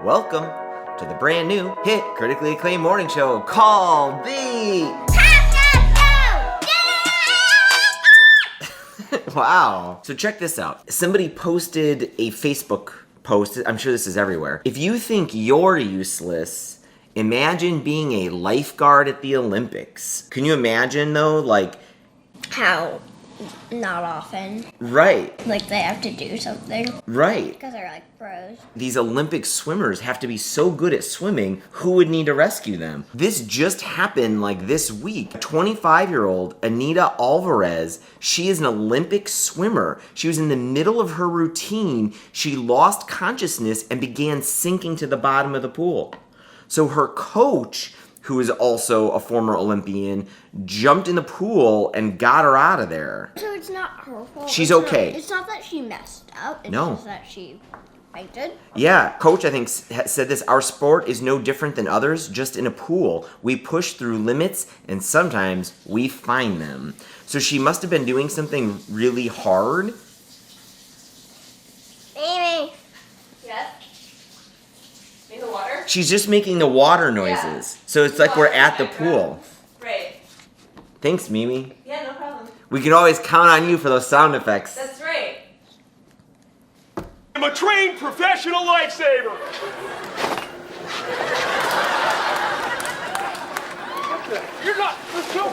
Welcome to the brand new hit critically acclaimed morning show called the Wow. So check this out. Somebody posted a Facebook post. I'm sure this is everywhere. If you think you're useless, imagine being a lifeguard at the Olympics. Can you imagine though, like how not often. Right. Like they have to do something. Right. Because they're like pros. These Olympic swimmers have to be so good at swimming, who would need to rescue them? This just happened like this week. 25-year-old Anita Alvarez, she is an Olympic swimmer. She was in the middle of her routine. She lost consciousness and began sinking to the bottom of the pool. So her coach, who is also a former Olympian, jumped in the pool and got her out of there. So it's not her fault. She's okay. It's not that she messed up. It's No. just that she fainted. Yeah, coach, I think, said this. Our sport is no different than others, just in a pool. We push through limits, and sometimes we find them. So she must have been doing something really hard. Amy. Yes? In the water? She's just making the water noises. Yeah. So it's like we're at the pool. Right. Thanks, Mimi. Yeah, no problem. We can always count on you for those sound effects. That's right. I'm a trained professional lifesaver. You're not. Let's go.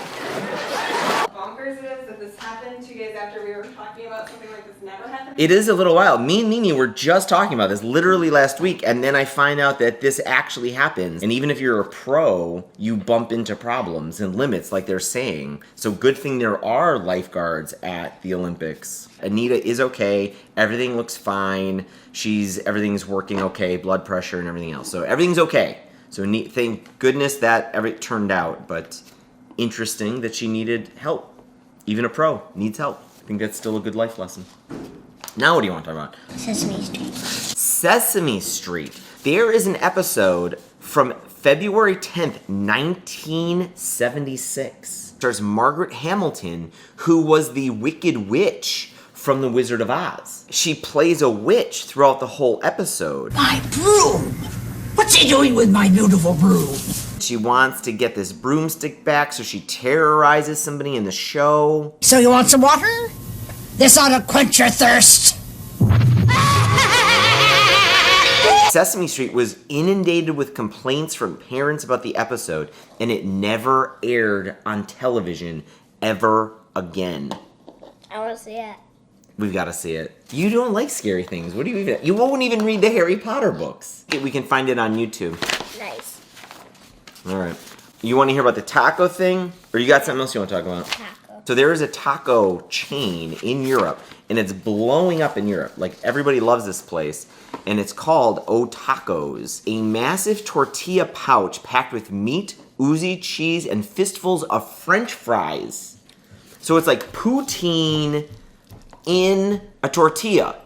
Bonkers it is that this happened 2 days after we were talking about something like this never happened. It is a little wild. Me and Nini were just talking about this literally last week, and then I find out that this actually happens. And even if you're a pro, you bump into problems and limits like they're saying. So good thing there are lifeguards at the Olympics. Anita is okay. Everything looks fine. Everything's working okay, blood pressure and everything else. So everything's okay. So thank goodness that everything turned out, but interesting that she needed help. Even a pro needs help. I think that's still a good life lesson. Now what do you want to talk about? Sesame Street. Sesame Street. There is an episode from February 10th, 1976. It stars Margaret Hamilton, who was the Wicked Witch from The Wizard of Oz. She plays a witch throughout the whole episode. My broom! What's he doing with my beautiful broom? She wants to get this broomstick back, so she terrorizes somebody in the show. So you want some water? This ought to quench your thirst. Sesame Street was inundated with complaints from parents about the episode, and it never aired on television ever again. I want to see it. We've got to see it. You don't like scary things. What do you even... You won't even read the Harry Potter books. We can find it on YouTube. Nice. All right. You want to hear about the taco thing? Or you got something else you want to talk about? Taco. So there is a taco chain in Europe, and it's blowing up in Europe. Like, everybody loves this place. And it's called O Tacos. A massive tortilla pouch packed with meat, oozy cheese, and fistfuls of French fries. So it's like poutine in a tortilla.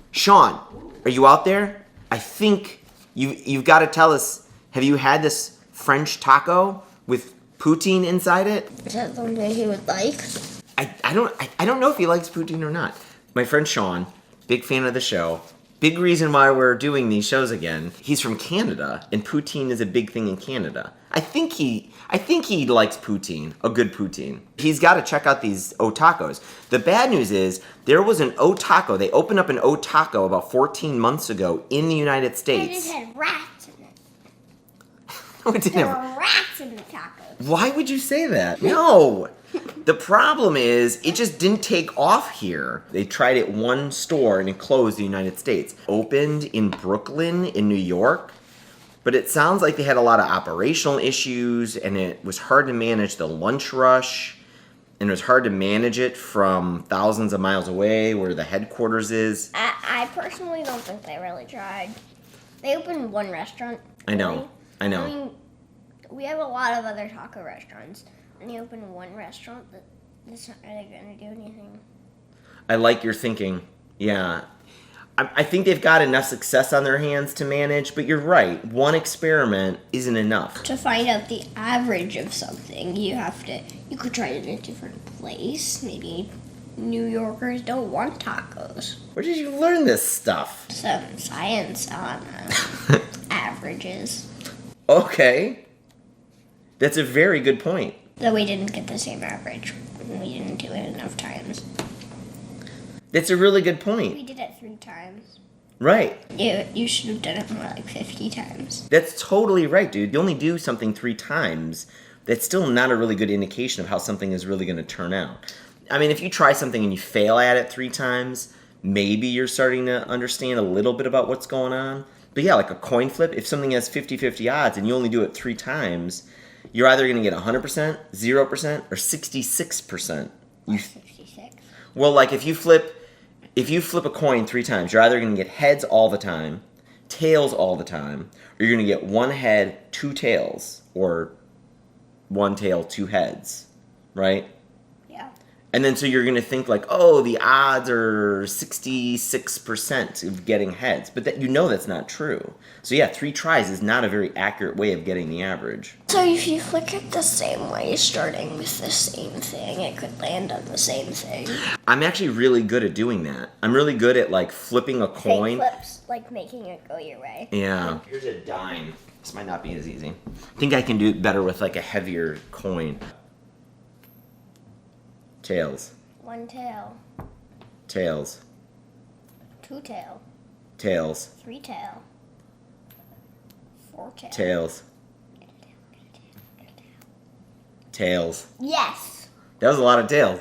Sean, are you out there? I think you've got to tell us, have you had this French taco with poutine inside it? Is that something he would like? I don't know if he likes poutine or not. My friend Sean, big fan of the show. Big reason why we're doing these shows again. He's from Canada, and poutine is a big thing in Canada. I think he likes poutine, a good poutine. He's got to check out these O Tacos. The bad news is there was an O Taco. They opened up an O Taco about 14 months ago in the United States. And it had rats in it. No, it didn't There have. were rats in the tacos. Why would you say that? No. The problem is, it just didn't take off here. They tried it one store and it closed in the United States. Opened in Brooklyn, in New York. But it sounds like they had a lot of operational issues, and it was hard to manage the lunch rush. And it was hard to manage it from thousands of miles away where the headquarters is. I personally don't think they really tried. They opened one restaurant. I know. I mean, we have a lot of other taco restaurants. And they open one restaurant, are they going to do anything? I like your thinking. Yeah. I think they've got enough success on their hands to manage, but you're right. One experiment isn't enough. To find out the average of something, you could try it in a different place. Maybe New Yorkers don't want tacos. Where did you learn this stuff? Some science on averages. Okay. That's a very good point. Though we didn't get the same average. We didn't do it enough times. That's a really good point. We did it 3 times. Right. You should have done it more like 50 times. That's totally right, dude. You only do something 3 times. That's still not a really good indication of how something is really going to turn out. I mean, if you try something and you fail at it 3 times, maybe you're starting to understand a little bit about what's going on. But yeah, like a coin flip, if something has 50-50 odds and you only do it 3 times, you're either going to get 100%, 0%, or 66%. 66. Well, like if you flip a coin 3 times, you're either going to get heads all the time, tails all the time, or you're going to get 1 head, 2 tails, or 1 tail, 2 heads, right? Yeah. And then so you're going to think like, oh, the odds are 66% of getting heads. But that, you know that's not true. So yeah, 3 tries is not a very accurate way of getting the average. So if you flick it the same way, starting with the same thing, it could land on the same thing. I'm actually really good at doing that. I'm really good at like flipping a coin. Fake flips, like making it go your way. Yeah. Here's a dime. This might not be as easy. I think I can do it better with like a heavier coin. Tails. 1 tail, Tails. 2 tail, Tails. 3 tail, 4 tail. Tails. Tails. Yes. That was a lot of tails.